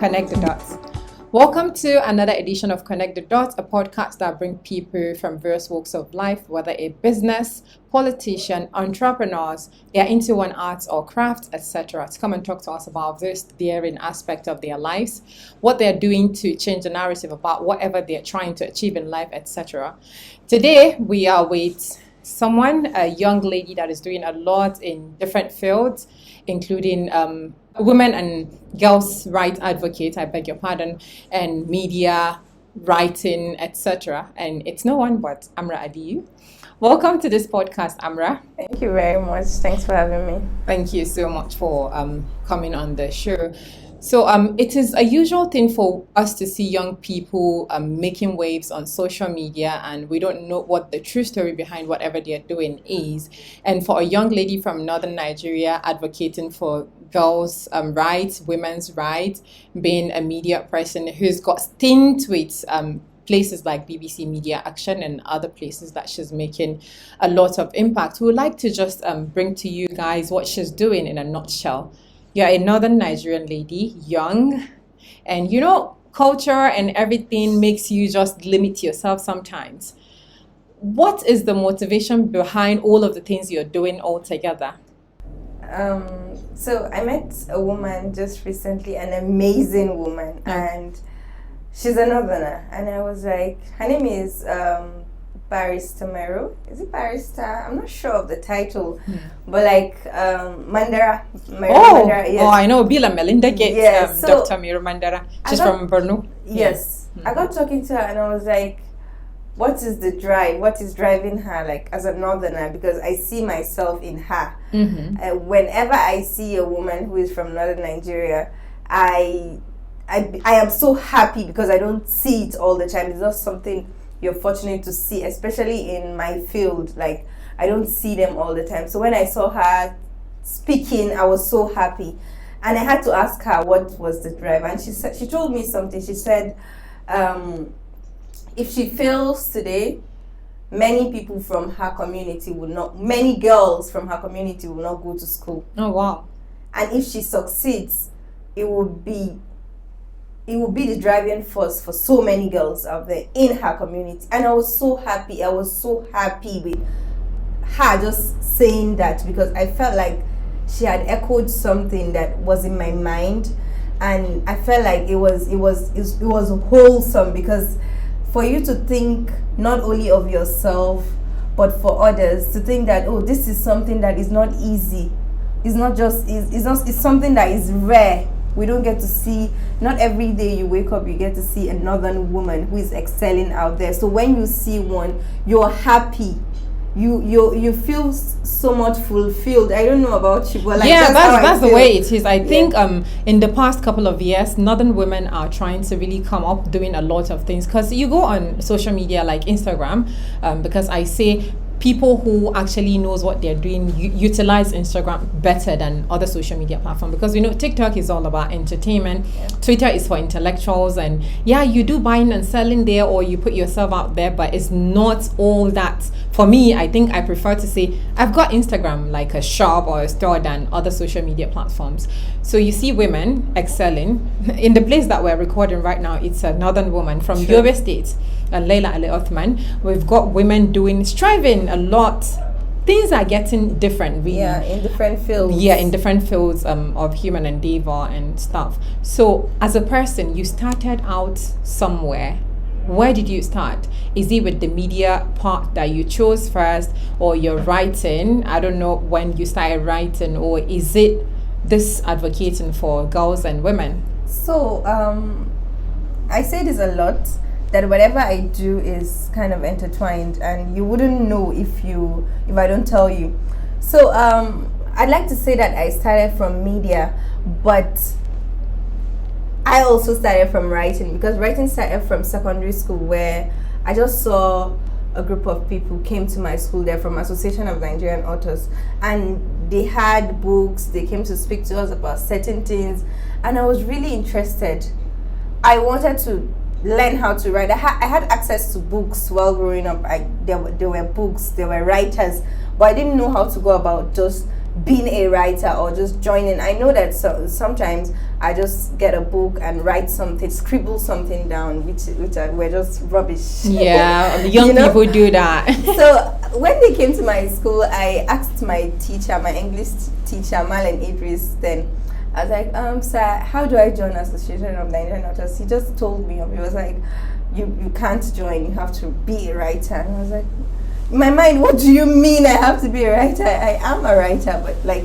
Connect the Dots. Welcome to another edition of Connect the Dots, a podcast that brings people from various walks of life, whether a business, politician, entrepreneurs, they're into one art or craft, etc., to come and talk to us about this daring aspect of their lives, what they're doing to change the narrative about whatever they're trying to achieve in life, etc. Today, we are with someone, a young lady that is doing a lot in different fields, including women and girls' rights advocate, I beg your pardon, and media, writing, etc. And it's no one but Amrah Aliyu. Welcome to this podcast, Amrah. Thank you very much. Thanks for having me. Thank you so much for coming on the show. So it is a usual thing for us to see young people making waves on social media, and we don't know what the true story behind whatever they're doing is. And for a young lady from northern Nigeria advocating for girls' rights, women's rights, being a media person who's got stint with places like BBC Media Action and other places that she's making a lot of impact, we would like to just bring to you guys what she's doing in a nutshell. You're a northern Nigerian lady, young, and culture and everything makes you just limit yourself sometimes. What is the motivation behind all of the things you're doing all together? So I met a woman just recently, an amazing woman, and she's a northerner, and I was like, her name is Barrister Mero. Is it Barrister? I'm not sure of the title, but like Mandara. Mandara, yes. Oh, I know. Bill and Melinda Gates, yes. Dr. Mero Mandara. She's from Borno. Yes. I got talking to her and I was like, what is the drive? What is driving her, like, as a northerner? Because I see myself in her. Mm-hmm. Whenever I see a woman who is from northern Nigeria, I am so happy because I don't see it all the time. It's not something you're fortunate to see, especially in my field. Like, I don't see them all the time. So when I saw her speaking, I was so happy. And I had to ask her what was the drive. And she told me something. She said, if she fails today, many girls from her community will not go to school. Oh, wow. And if she succeeds, it will be the driving force for so many girls out there in her community. And I was so happy. I was so happy with her just saying that, because I felt like she had echoed something that was in my mind, and I felt like it was wholesome, because for you to think not only of yourself but for others, to think that, oh, this is something that is not easy. It's something that is rare. We don't get to see, not every day you wake up, you get to see a northern woman who is excelling out there. So when you see one, you're happy. You feel so much fulfilled. I don't know about you, but like, that's the way it is. I think in the past couple of years, northern women are trying to really come up doing a lot of things. Because you go on social media like Instagram, because I say people who actually knows what they're doing utilize Instagram better than other social media platforms, because TikTok is all about entertainment. Twitter is for intellectuals, and you do buying and selling there, or you put yourself out there, but it's not all that. For me, I think I prefer to say I've got Instagram like a shop or a store than other social media platforms. So you see women excelling. In the place that we're recording right now, it's a northern woman from Yobe State, Leila Ali Othman. We've got women striving a lot. Things are getting different, really. Yeah, in different fields. Yeah, in different fields of human endeavor and stuff. So as a person, you started out somewhere. Where did you start? Is it with the media part that you chose first, or your writing? I don't know when you started writing, or is it this advocating for girls and women? So I say this a lot, that whatever I do is kind of intertwined, and you wouldn't know if I don't tell you. So I'd like to say that I started from media, but I also started from writing, because writing started from secondary school, where I just saw a group of people came to my school. They're from Association of Nigerian Authors, and they had books. They came to speak to us about certain things, and I was really interested. I wanted to learn how to write. I had access to books while growing up. There were books, there were writers, but I didn't know how to go about just being a writer or just joining. I know that sometimes I just get a book and write something, scribble something down, which were just rubbish. Yeah, the young You know? people do that. So when they came to my school, I asked my teacher, my English teacher, Marlon Idris, then I was like, sir, how do I join Association of Nigerian Authors? He just told me, he was like, you can't join, you have to be a writer. And I was like, in my mind, what do you mean I have to be a writer? I am a writer, but like,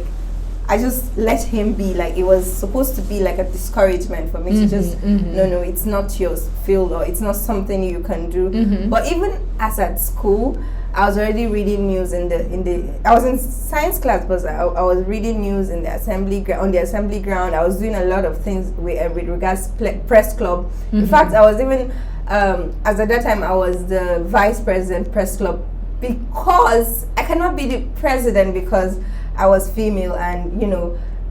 I just let him be. Like, it was supposed to be like a discouragement for me to just, no, it's not your field, or it's not something you can do. But even as at school, I was already reading news I was in science class, but I was reading news in the on the assembly ground. I was doing a lot of things with regards press club. In fact, I was even, as at that time, I was the vice president press club, because I cannot be the president because I was female, and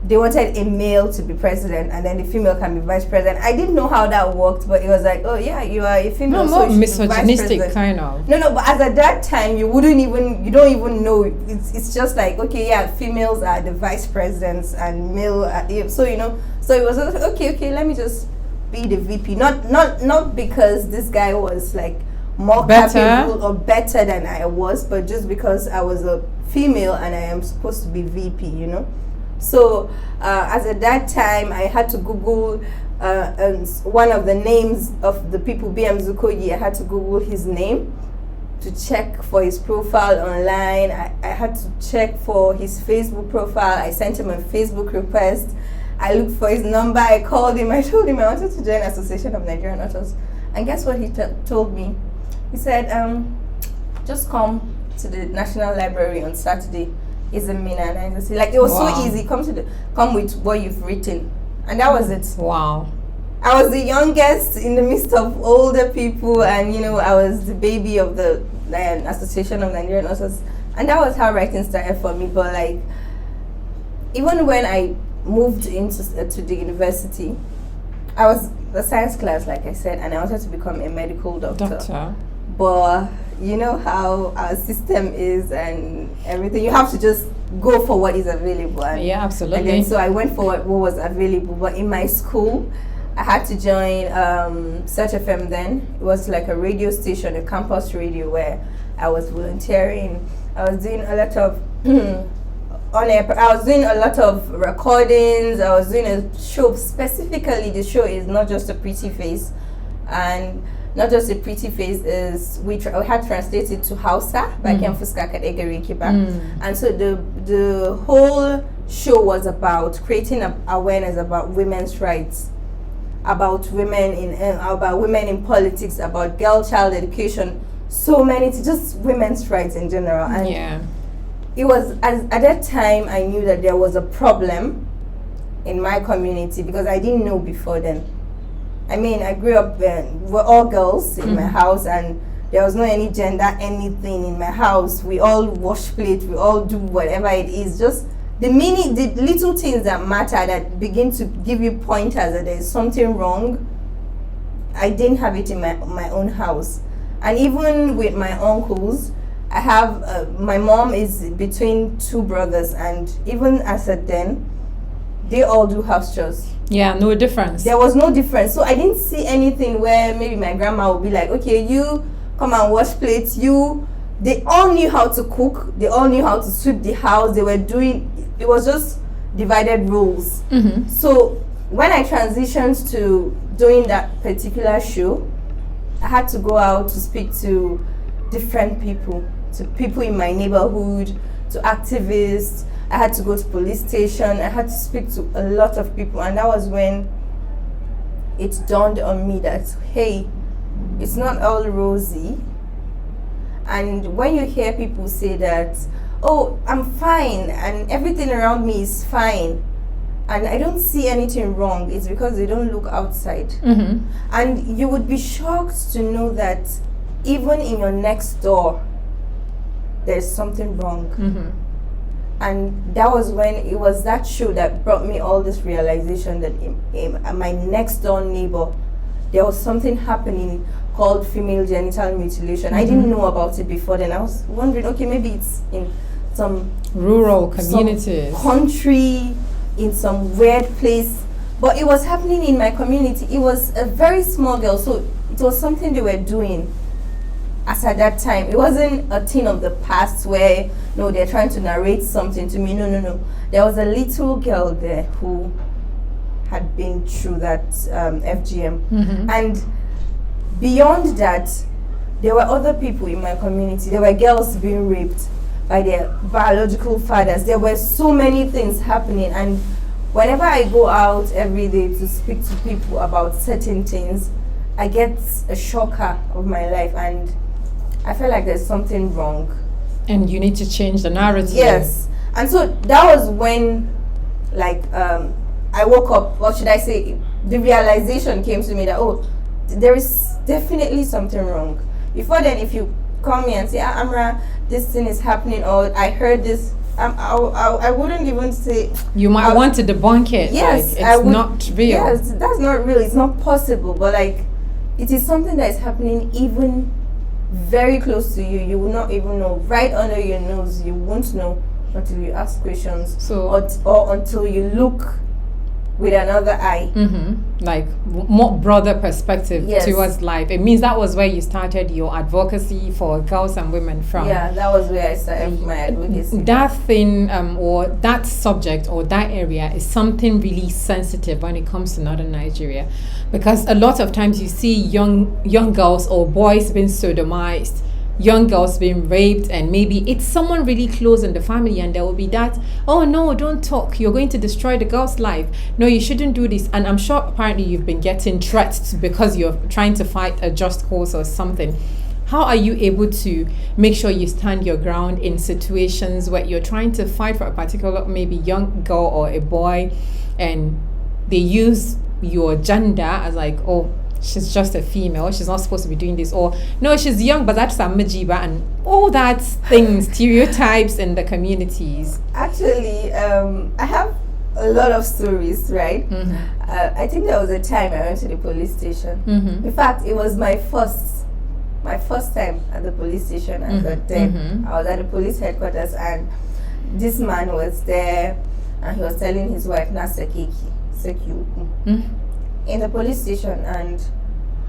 they wanted a male to be president, and then the female can be vice president. I didn't know how that worked, but it was like, oh yeah, you are a female. No, so more misogynistic kind of. No, but as at that time, you don't even know. It's just like, okay, yeah, females are the vice presidents and male are, so so it was like, okay, let me just be the VP. Not because this guy was like more capable or better than I was, but just because I was a female and I am supposed to be VP, So as at that time, I had to Google and one of the names of the people, BM Zukoyi. I had to Google his name to check for his profile online. I had to check for his Facebook profile. I sent him a Facebook request. I looked for his number. I called him. I told him I wanted to join Association of Nigerian Authors. And guess what he told me? He said, just come to the National Library on Saturday. It's a Mina, and I just like, it was so easy. Come with what you've written, and that was it. Wow. I was the youngest in the midst of older people, and I was the baby of the Association of Nigerian Authors, and that was how writing started for me. But like, even when I moved into to the university, I was a science class, like I said, and I wanted to become a medical doctor. But you know how our system is and everything. You have to just go for what is available. Yeah, absolutely. And then, so I went for what was available. But in my school, I had to join Search FM then. It was like a radio station, a campus radio, where I was volunteering. I was doing a lot of I was doing a lot of recordings. I was doing a show. Specifically, the show is Not Just a Pretty Face, and Not Just a Pretty Face is we had translated to Hausa by Ken Fuska Kadegari Kiba. And so the whole show was about creating awareness about women's rights, about women in politics, about girl child education, so many, just women's rights in general. And it was at that time I knew that there was a problem in my community, because I didn't know before then. I mean, I grew up, we're all girls in my house, and there was no any gender anything in my house. We all wash plates, we all do whatever it is, just the little things that matter, that begin to give you pointers that there's something wrong. I didn't have it in my own house. And even with my uncles, I have, my mom is between two brothers, and even as at then, they all do house chores. Yeah, no difference. There was no difference. So I didn't see anything where maybe my grandma would be like, okay, you come and wash plates. They all knew how to cook. They all knew how to sweep the house. It was just divided roles. So when I transitioned to doing that particular show, I had to go out to speak to different people, to people in my neighborhood, to activists. I had to go to police station. I had to speak to a lot of people, and that was when it dawned on me that, hey, it's not all rosy. And when you hear people say that, oh, I'm fine and everything around me is fine, and I don't see anything wrong, it's because they don't look outside. And you would be shocked to know that even in your next door, there's something wrong. And that was when it was that show that brought me all this realization that in my next door neighbor, there was something happening called female genital mutilation. I didn't know about it before then. I was wondering, okay, maybe it's in some rural communities, some country, in some weird place. But it was happening in my community. It was a very small girl, so it was something they were doing as at that time. It wasn't a thing of the past where, no, they're trying to narrate something to me. No. There was a little girl there who had been through that FGM. Mm-hmm. And beyond that, there were other people in my community. There were girls being raped by their biological fathers. There were so many things happening. And whenever I go out every day to speak to people about certain things, I get a shocker of my life, and I feel like there's something wrong. And you need to change the narrative. Yes. And so that was when, like, I woke up, or should I say, the realization came to me that, oh, there is definitely something wrong. Before then, if you call me and say, Amrah, this thing is happening, or I heard this, I wouldn't even say. You might want to debunk it. Yes, like, it's not real. Yes, that's not real. It's not possible. But like, it is something that is happening even very close to you. You will not even know. Right under your nose, you won't know until you ask questions. So, or until you look with another eye. Mm-hmm. Like more broader perspective Yes. towards life. It means that was where you started your advocacy for girls and women from. Yeah, that was where I started my advocacy. That thing or that subject or that area is something really sensitive when it comes to northern Nigeria, because a lot of times you see young girls or boys being sodomized, young girls being raped, and maybe it's someone really close in the family, and there will be that, oh no, don't talk, you're going to destroy the girl's life, no, you shouldn't do this. And I'm sure apparently you've been getting threats because you're trying to fight a just cause or something. How are you able to make sure you stand your ground in situations where you're trying to fight for a particular maybe young girl or a boy, and they use your gender as like, oh, she's just a female, she's not supposed to be doing this, or no, she's young, but that's a majiba, and all that things, stereotypes in the communities? Actually, I have a lot of stories, right? Mm-hmm. I think there was a time I went to the police station. Mm-hmm. In fact, it was my first time at the police station. At that time, Mm-hmm. I was at the police headquarters, and this man was there, and he was telling his wife, Nasekiki, Mm-hmm. in the police station. And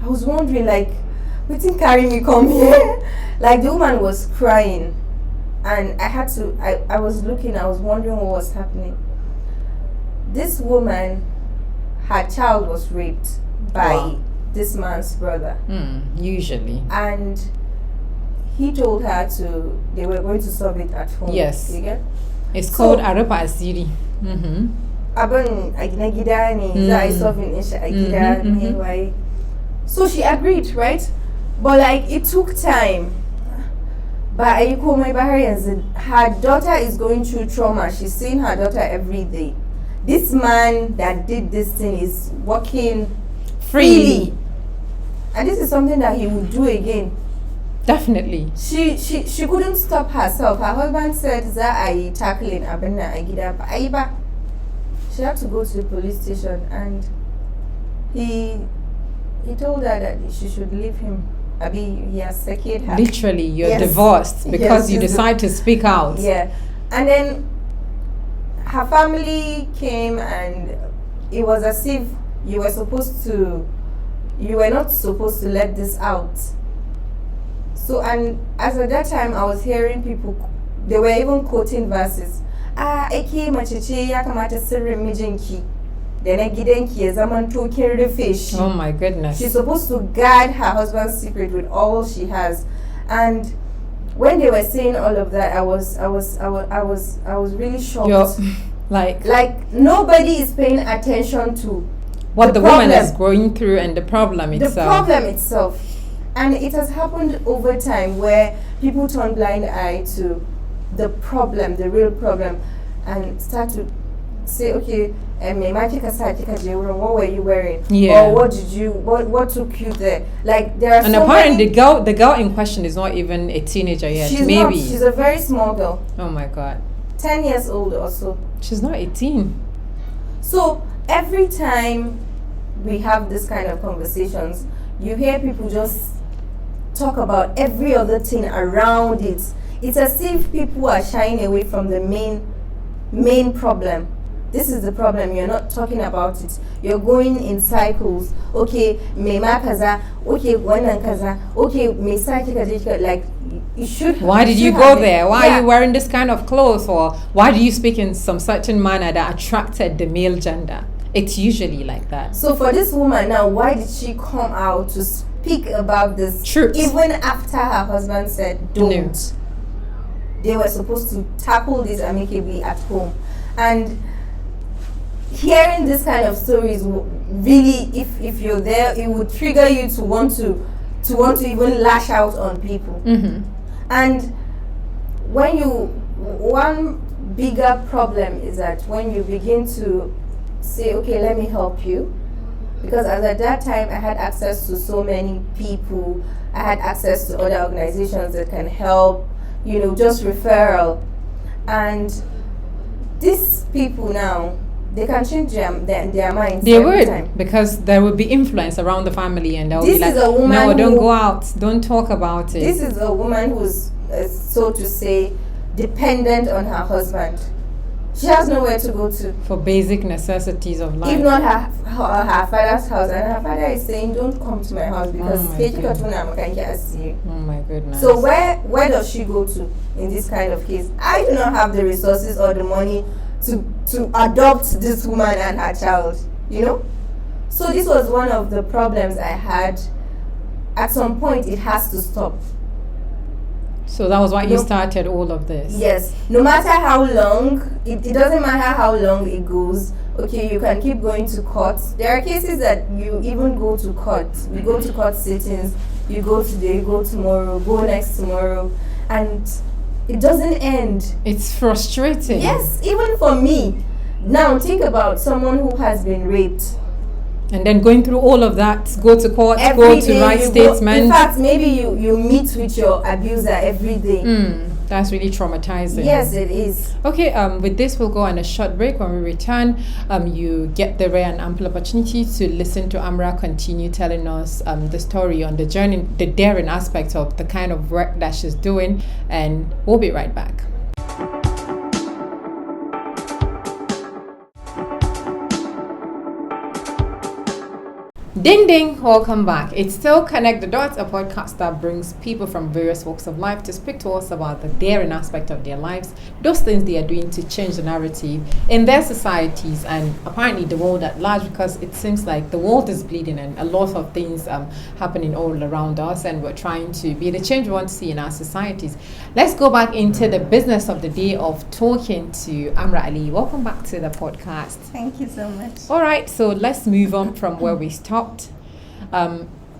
I was wondering, like, what didn't carry me come here? Like, the woman was crying, and I was looking, I was wondering what was happening. This woman, her child was raped by Wow. this man's brother. Usually. And he told her they were going to solve it at home. Yes. You get? It's So- called Arupa Asiri. Mm-hmm. Abang agina gida ne za a yi solving din shi a gida ne waye. So she agreed, right? But like, it took time. Ba a yi komai ba har yanzu. Her daughter is going through trauma. She's seeing her daughter every day. This man that did this thing is working freely. And this is something that he would do again. Definitely. She couldn't stop herself. Her husband said, za a yi tackling abin nan a gida ba a yi ba. She had to go to the police station, and he told her that she should leave him. Abi, he has secured her. Literally, you're Yes. divorced because Yes, you she's decide to speak out. Yeah. And then her family came, and it was as if you were not supposed to let this out. So, and as at that time, I was hearing people, they were even quoting verses. Ake mace ce ya kamata sirrin mijinki da na gidanki ya zaman tokin rufe shi. Oh my goodness. She's supposed to guard her husband's secret with all she has. And when they were saying all of that, I was really shocked. You're, like nobody is paying attention to what the woman problem. is going through and the problem itself. The problem itself. And it has happened over time where people turn blind eye to the problem, the real problem, and start to say, okay, what were you wearing? Yeah. Or what took you there? Like, there are And so apparently many, the girl in question is not even a teenager yet. she's maybe. not, she's a very small girl, Oh my god. 10 years old or so. She's not 18. So every time we have this kind of conversations, you hear people just talk about every other thing around it. It's as if people are shying away from the main problem. This is the problem. You're not talking about it. You're going in cycles. Okay, me ma kaza. Okay, wannan kaza. Okay, me saki kaza. Like you should. Why did you go there? Why are you wearing this kind of clothes? Or why do you speak in some certain manner that attracted the male gender? It's usually like that. So for this woman now, why did she come out to speak about this? Truth. Even after her husband said don't. No. They were supposed to tackle this amicably at home. And hearing this kind of stories really, if you're there, it would trigger you to want to even lash out on people. Mm-hmm. And one bigger problem is that when you begin to say, okay, let me help you, because as at that time I had access to so many people, I had access to other organizations that can help, just referral. And these people now, they can change their minds. They would, time. Because there would be influence around the family, and they'll be like, no, don't go out, don't talk about it. This is a woman who's, so to say, dependent on her husband. She has nowhere to go to. For basic necessities of life. If not her father's house, and her father is saying, don't come to my house because oh my goodness. So where does she go to in this kind of case? I do not have the resources or the money to adopt this woman and her child, So this was one of the problems I had. At some point, it has to stop. So that was why you started all of this? Yes. No matter how long, it doesn't matter how long it goes. Okay, you can keep going to court. There are cases that you even go to court. You go to court sittings. You go today, you go tomorrow, go next tomorrow. And it doesn't end. It's frustrating. Yes, even for me. Now think about someone who has been raped. And then going through all of that, go to court, go to write statements. In fact, maybe you meet with your abuser every day. That's really traumatizing. Yes, it is. Okay, with this we'll go on a short break. When we return, you get the rare and ample opportunity to listen to Amrah continue telling us the story on the journey, the daring aspect of the kind of work that she's doing, and we'll be right back. Ding ding, welcome back. It's still Connect the Dots, a podcast that brings people from various walks of life to speak to us about the daring aspect of their lives, those things they are doing to change the narrative in their societies and apparently the world at large, because it seems like the world is bleeding and a lot of things happening all around us, and we're trying to be the change we want to see in our societies. Let's go back into the business of the day of talking to Amrah Aliyu. Welcome back to the podcast. Thank you so much. All right, so let's move on from where we stopped.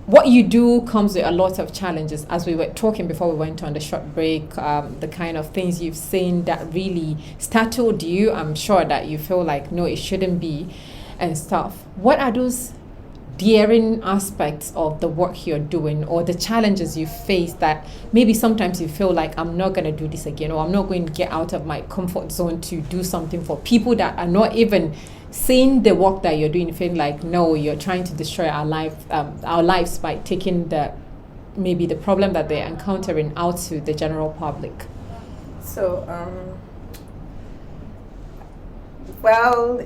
What you do comes with a lot of challenges, as we were talking before we went on the short break. The kind of things you've seen that really startled you, I'm sure that you feel like, no, it shouldn't be, and stuff. What are those daring aspects of the work you're doing, or the challenges you face that maybe sometimes you feel like, I'm not going to do this again, or I'm not going to get out of my comfort zone to do something for people that are not even seeing the work that you're doing, feeling like, no, you're trying to destroy our lives by taking maybe the problem that they're encountering out to the general public? So,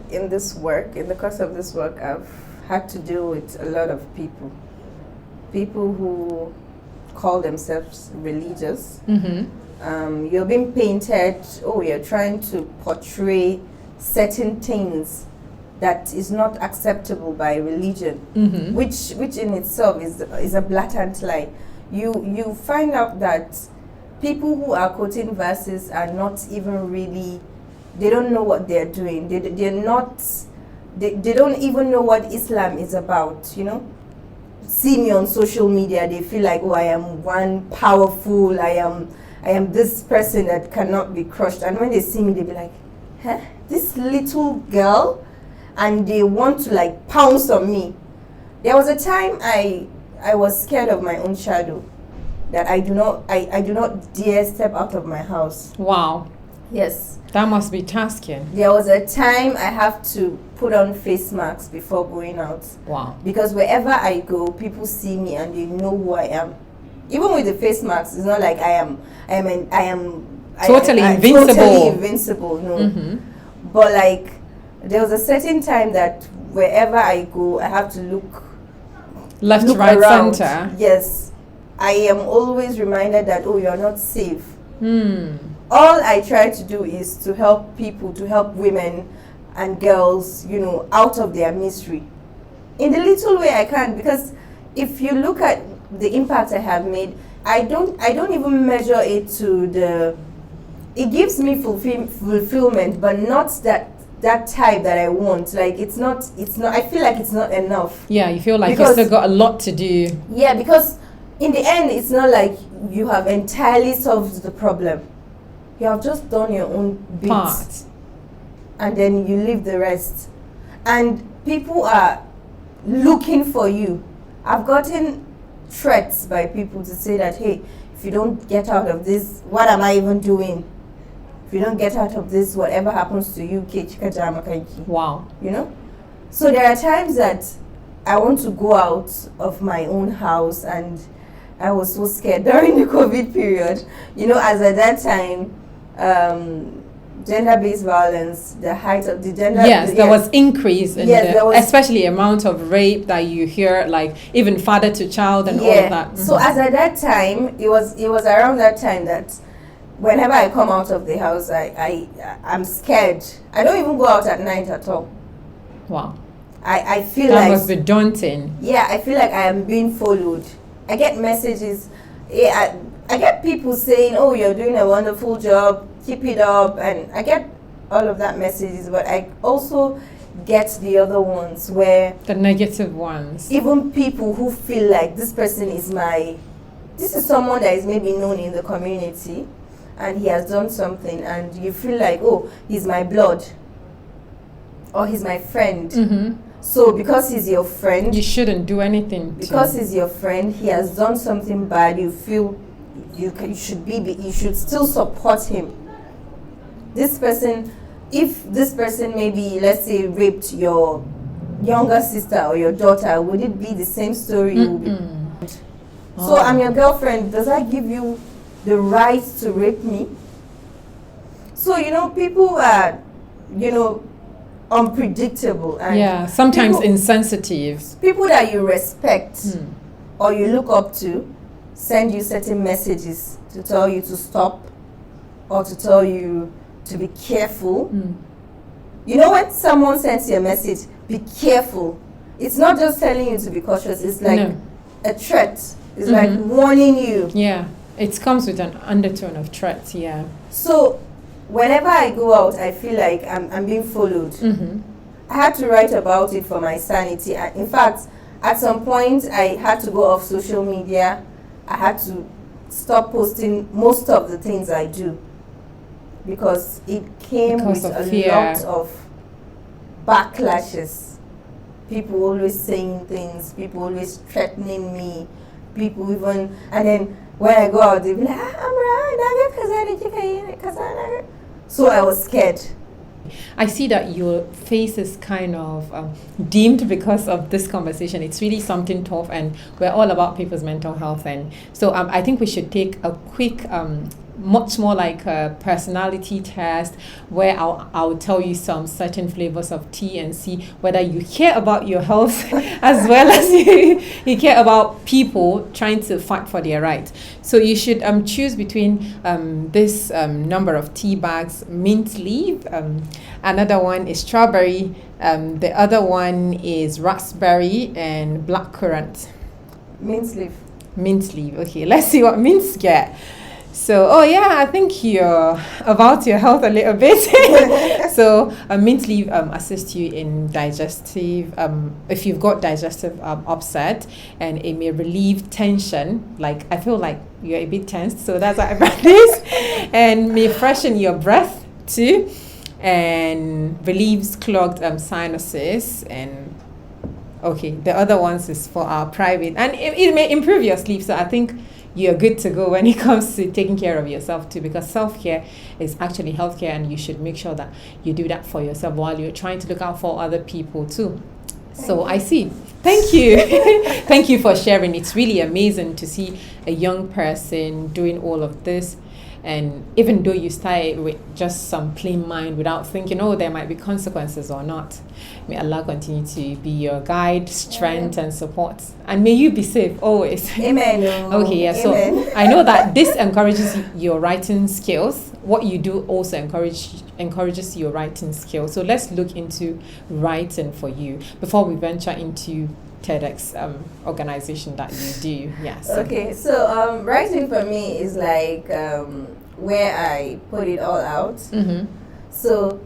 in the course of this work, I've had to deal with a lot of people who call themselves religious. Mm-hmm. You're being painted, you're trying to portray certain things that is not acceptable by religion, mm-hmm. which in itself is a blatant lie. You find out that people who are quoting verses are not even really, they don't know what they're doing. They don't even know what Islam is about, See me on social media, they feel like, I am one powerful, I am this person that cannot be crushed. And when they see me, they be like, huh? This little girl? And they want to pounce on me. There was a time I was scared of my own shadow, that I do not dare step out of my house. Wow. Yes. That must be tasking. There was a time I have to put on face masks before going out. Wow. Because wherever I go, people see me and they know who I am. Even with the face masks, it's not like I am Totally invincible. Totally invincible, no. But like, there was a certain time that wherever I go, I have to look Left, right, around. center. Yes, I am always reminded that, oh, you're not safe. Hmm. All I try to do is to help people, to help women and girls, you know, out of their misery in the little way I can. Because if you look at the impact I have made, I don't even measure it to the. It gives me fulfillment, but not that type that I want. Like it's not. I feel like it's not enough. Yeah, you feel like Because- you've still got a lot to do. Yeah, because in the end, it's not like you have entirely solved the problem. You have just done your own bit, Part. and then you leave the rest. And people are looking for you. I've gotten threats by people to say that, hey, if you don't get out of this, what am I even doing? If you don't get out of this, whatever happens to you, Wow. you know? So there are times that I want to go out of my own house, and I was so scared during the COVID period. You know, as at that time, gender-based violence, the height of the gender... Yes, there was increase in Yes, there was- especially amount of rape that you hear, like even father to child and all of that. So as at that time, it was around that time that whenever I come out of the house, I'm scared. I don't even go out at night at all. Wow. I feel That like... must be daunting. Yeah, I feel like I am being followed. I get messages. Yeah, I get people saying, "Oh, you're doing a wonderful job. Keep it up." And I get all of that messages, but I also get the other ones where The negative ones. even people who feel like this is someone that is maybe known in the community, and he has done something, and you feel like, oh, he's my blood, or he's my friend. Mm-hmm. So because he's your friend, You shouldn't do anything. because he's your friend, he has done something bad, you feel you should still support him. This person, if this person maybe, let's say, raped your younger sister or your daughter, would it be the same story? You will be- So I'm your girlfriend, does that give you the right to rape me? So, you know, people are, you know, unpredictable, and Yeah, sometimes people- insensitive. people that you respect Hmm. or you look up to send you certain messages to tell you to stop or to tell you to be careful. Mm. You know, when someone sends you a message, be careful, it's not just telling you to be cautious, it's like No. a threat. It's like Mhm. warning you. Yeah, it comes with an undertone of threat. Yeah. So whenever I go out, I feel like I'm being followed. Mm-hmm. I had to write about it for my sanity. In fact, at some point, I had to go off social media. I had to stop posting most of the things I do because it came Because with of a fear. lot of backlashes. People always saying things, people always threatening me, people even, and then when I go out, they'll be like, Amrah, so I was scared. I see that your face is kind of dimmed because of this conversation. It's really something tough, and we're all about people's mental health. And so I think we should take a quick, much more like a personality test, where I'll tell you some certain flavors of tea and see whether you care about your health as well as you care about people trying to fight for their rights. So you should choose between this number of tea bags: mint leaf, another one is strawberry, the other one is raspberry, and blackcurrant. Mint leaf. Mint leaf. Okay, let's see what mints get. So, oh yeah, I think you're about your health a little bit. So, mint leaf assists you in digestive, if you've got digestive upset, and it may relieve tension. Like, I feel like you're a bit tensed, so that's why I brought this. And may freshen your breath too, and relieves clogged sinuses. And okay, the other ones is for our private, and it may improve your sleep. So I think you're good to go when it comes to taking care of yourself too, because self-care is actually healthcare, and you should make sure that you do that for yourself while you're trying to look out for other people too. So I see. Thank you. Thank you for sharing. It's really amazing to see a young person doing all of this. And even though you start with just some plain mind without thinking, oh, there might be consequences or not, may Allah continue to be your guide, strength, and support. And may you be safe always. Amen. Okay, yeah. Amen. So I know that this encourages your writing skills. What you do also encourages your writing skills. So let's look into writing for you before we venture into TEDx organization that you do. Yes. Okay, so writing for me is like where I put it all out. Mm-hmm. So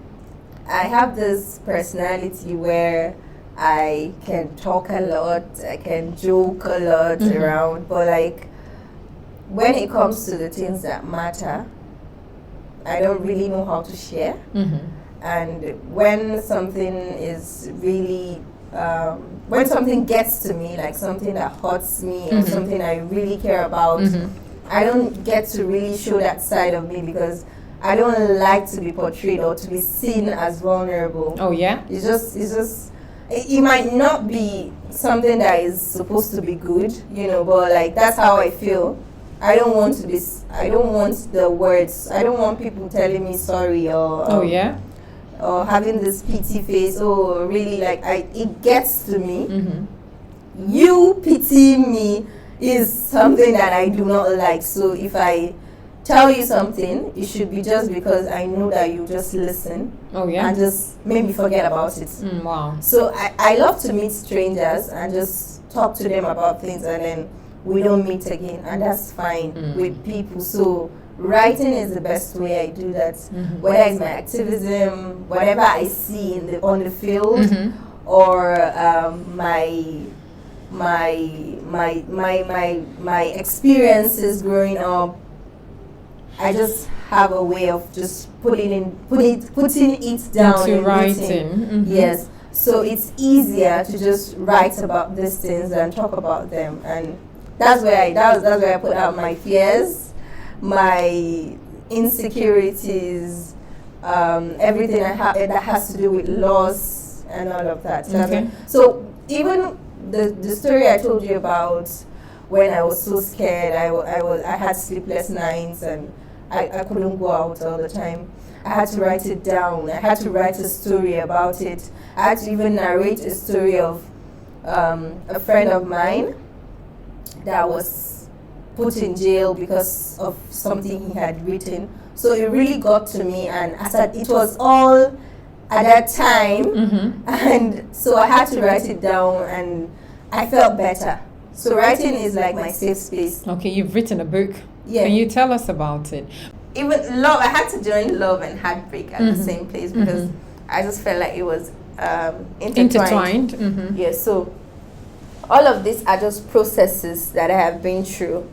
I have this personality where I can talk a lot, I can joke a lot around, but like when it comes to the things that matter, I don't really know how to share. Mm-hmm. And when something is really when something gets to me, like something that hurts me or something I really care about, I don't get to really show that side of me because I don't like to be portrayed or to be seen as vulnerable. Oh yeah? It might not be something that is supposed to be good, but like that's how I feel. I don't want the words. I don't want people telling me sorry or oh yeah? Or having this pity face. Oh, really? Like it gets to me. Mm-hmm. You pitying me is something that I do not like. So if I tell you something, it should be just because I know that you just listen. Oh yeah? And just maybe forget about it. Wow. So I love to meet strangers and just talk to them about things, and then we don't meet again, and that's fine with people. So writing is the best way I do that. Whether it's my activism, whatever I see on the field, or my experiences growing up, I just have a way of just putting it down into in writing. Yes. So it's easier to just write about these things and talk about them, and that's where I put out my fears, my insecurities, everything that has to do with loss and all of that. Okay. So even the story I told you about when I was so scared, I had sleepless nights and I couldn't go out all the time. I had to write it down. I had to write a story about it. I had to even narrate a story of a friend of mine that was put in jail because of something he had written. So it really got to me, and I said it was all at that time, and so I had to write it down, and I felt better. So writing is like my safe space. Okay, you've written a book. Yeah. Can you tell us about it? Even love, I had to join love and heartbreak at the same place because I just felt like it was intertwined. Yeah, so all of these are just processes that I have been through,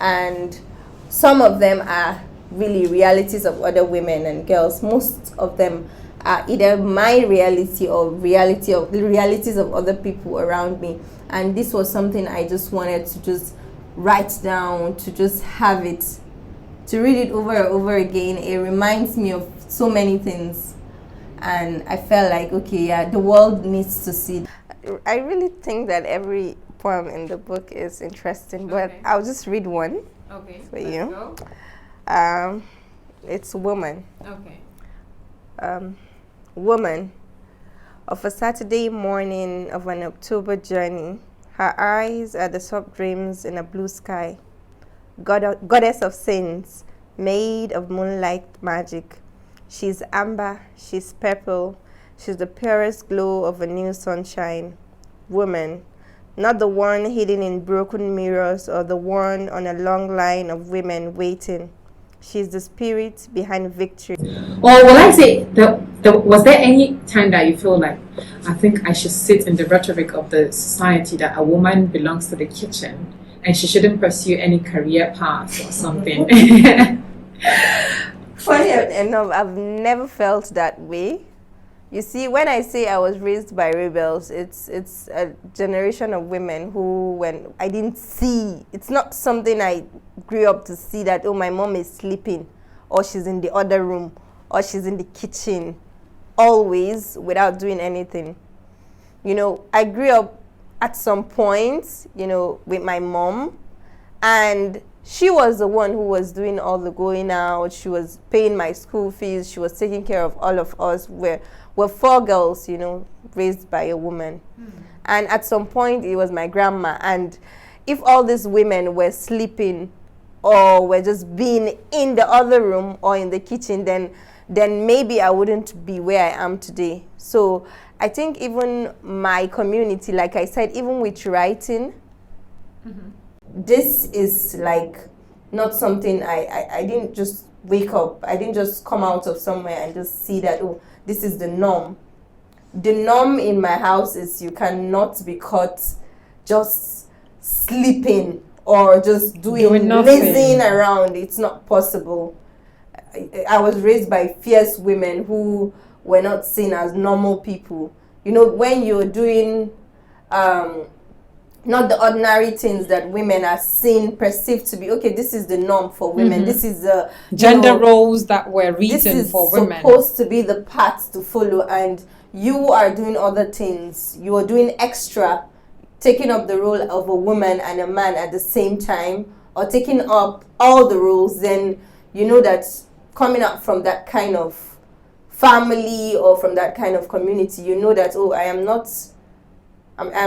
and some of them are really realities of other women and girls. Most of them are either my reality or the realities of other people around me. And this was something I just wanted to just write down, to just have it, to read it over and over again. It reminds me of so many things, and I felt like, okay, yeah, the world needs to see. I really think that every poem in the book is interesting, but I'll just read one for you. Go. It's Woman. Okay. Woman. Of a Saturday morning of an October journey, her eyes are the soft dreams in a blue sky. Goddess of sins, made of moonlight magic. She's amber, she's purple, she's the purest glow of a new sunshine. Woman, not the one hidden in broken mirrors or the one on a long line of women waiting. She's the spirit behind victory. Or will I say, was there any time that you feel like, I think I should sit in the rhetoric of the society that a woman belongs to the kitchen and she shouldn't pursue any career path or something? Funny enough, I've never felt that way. You see, when I say I was raised by rebels, it's a generation of women who, when I didn't see, it's not something I grew up to see that, oh, my mom is sleeping, or she's in the other room, or she's in the kitchen, always without doing anything. I grew up at some point, with my mom, and she was the one who was doing all the going out. She was paying my school fees. She was taking care of all of us. We're four girls, raised by a woman. And at some point, it was my grandma. And if all these women were sleeping or were just being in the other room or in the kitchen, then maybe I wouldn't be where I am today. So I think even my community, like I said, even with writing, this is like not something I didn't just wake up. I didn't just come out of somewhere and just see that, oh, this is the norm. The norm in my house is you cannot be caught just sleeping or just doing lazing around. It's not possible. I was raised by fierce women who were not seen as normal people. When you're doing not the ordinary things that women are perceived to be, okay, this is the norm for women. This is the gender roles that were written for women. This is supposed to be the path to follow, and you are doing other things. You are doing extra, taking up the role of a woman and a man at the same time, or taking up all the roles. Then that coming up from that kind of family or from that kind of community, that, oh, I'm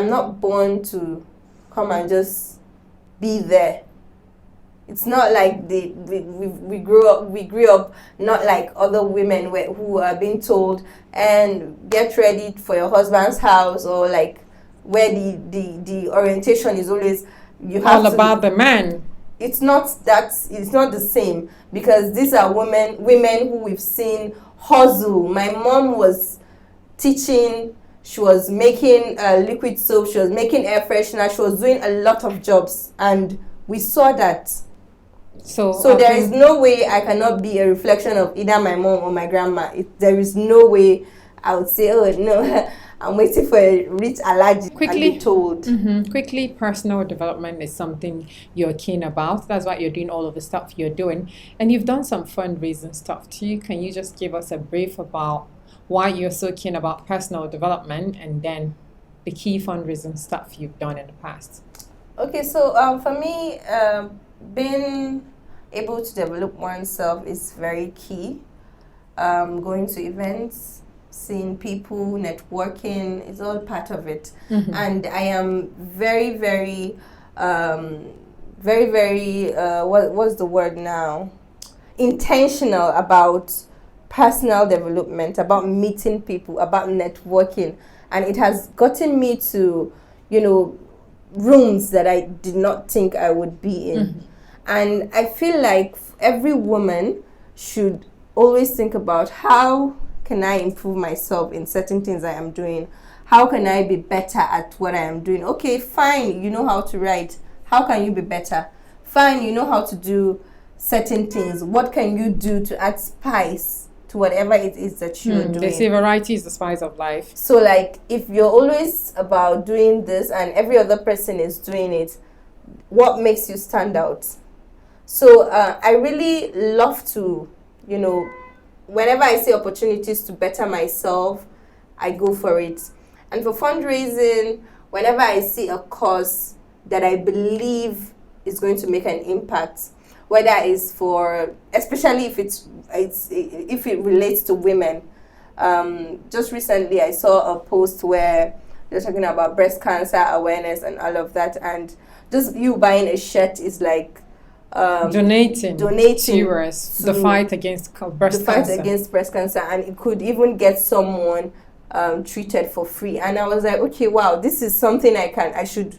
not born to come and just be there. It's not like we grew up not like other women who are being told, and get ready for your husband's house, or like where the orientation is always you have all about the man. It's not the same, because these are women who we've seen hustle. My mom was teaching. She was making liquid soap. She was making air freshener. She was doing a lot of jobs, and we saw that. So there is no way I cannot be a reflection of either my mom or my grandma. There is no way I would say, oh no, I'm waiting for a rich allergy and be told. Quickly, personal development is something you're keen about. That's why you're doing all of the stuff you're doing, and you've done some fundraising stuff too. Can you just give us a brief about why you're so keen about personal development, and then the key fundraising stuff you've done in the past? Okay, so for me, being able to develop oneself is very key. Going to events, seeing people, networking is all part of it. And I am very, very, what's the word now? Intentional about personal development, about meeting people, about networking. And it has gotten me to, rooms that I did not think I would be in. And I feel like every woman should always think about, how can I improve myself in certain things I am doing? How can I be better at what I am doing? Okay, fine, you know how to write. How can you be better? Fine, you know how to do certain things. What can you do to add spice to whatever it is that you're doing? They say variety is the spice of life. So like, if you're always about doing this and every other person is doing it, what makes you stand out? So I really love to, whenever I see opportunities to better myself, I go for it. And for fundraising, whenever I see a cause that I believe is going to make an impact, whether it's for, especially if it relates to women. Just recently, I saw a post where they're talking about breast cancer awareness and all of that, and just you buying a shirt is like donating to the fight against breast cancer, and it could even get someone treated for free. And I was like, okay, wow, this is something I should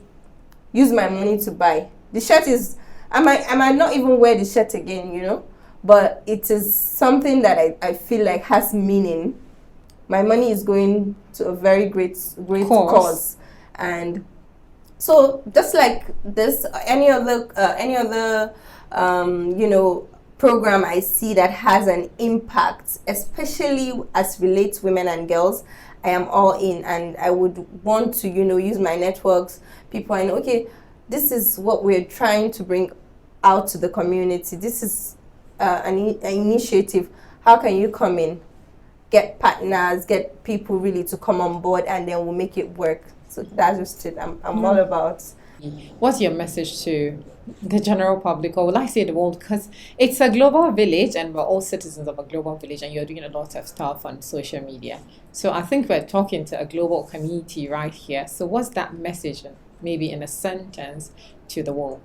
use my money to buy. The shirt is, I might not even wear the shirt again, but it is something that I feel like has meaning. My money is going to a very great cause. And so just like this, any other program I see that has an impact, especially as relates women and girls, I am all in. And I would want to, use my networks, people I know, okay, this is what we're trying to bring out to the community. This is an initiative. How can you come in? get partners, get people really to come on board, and then we'll make it work. So that's just it. I'm all about. What's your message to the general public, or will I say the world? Because it's a global village and we're all citizens of a global village, and you're doing a lot of stuff on social media. So I think we're talking to a global community right here. So what's that message, maybe in a sentence, to the world?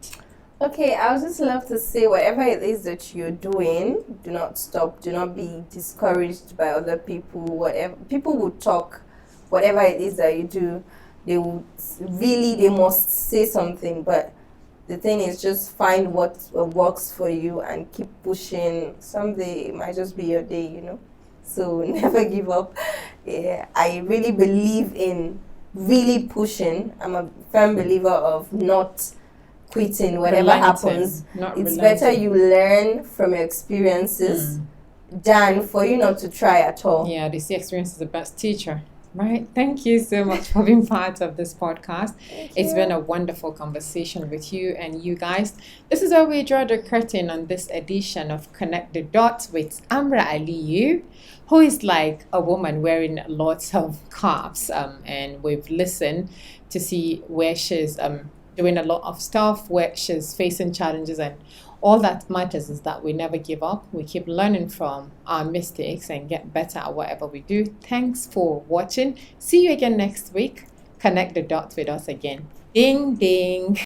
Okay, I would just love to say whatever it is that you're doing, do not stop. Do not be discouraged by other people. Whatever people will talk, whatever it is that you do, they must say something. But the thing is, just find what works for you and keep pushing. Someday it might just be your day. So never give up. Yeah, I really believe in really pushing. I'm a firm believer of not quitting whatever happens. It's better you learn from your experiences than for you not to try at all. Yeah, they say experience is the best teacher. Right. Thank you so much for being part of this podcast. It's been a wonderful conversation with you and you guys. This is where we draw the curtain on this edition of Connect the Dots with Amrah Aliyu, who is like a woman wearing lots of caps. And we've listened to see where she's doing a lot of stuff, where she's facing challenges, and all that matters is that we never give up. We keep learning from our mistakes and get better at whatever we do. Thanks for watching. See you again next week. Connect the dots with us again. Ding, ding.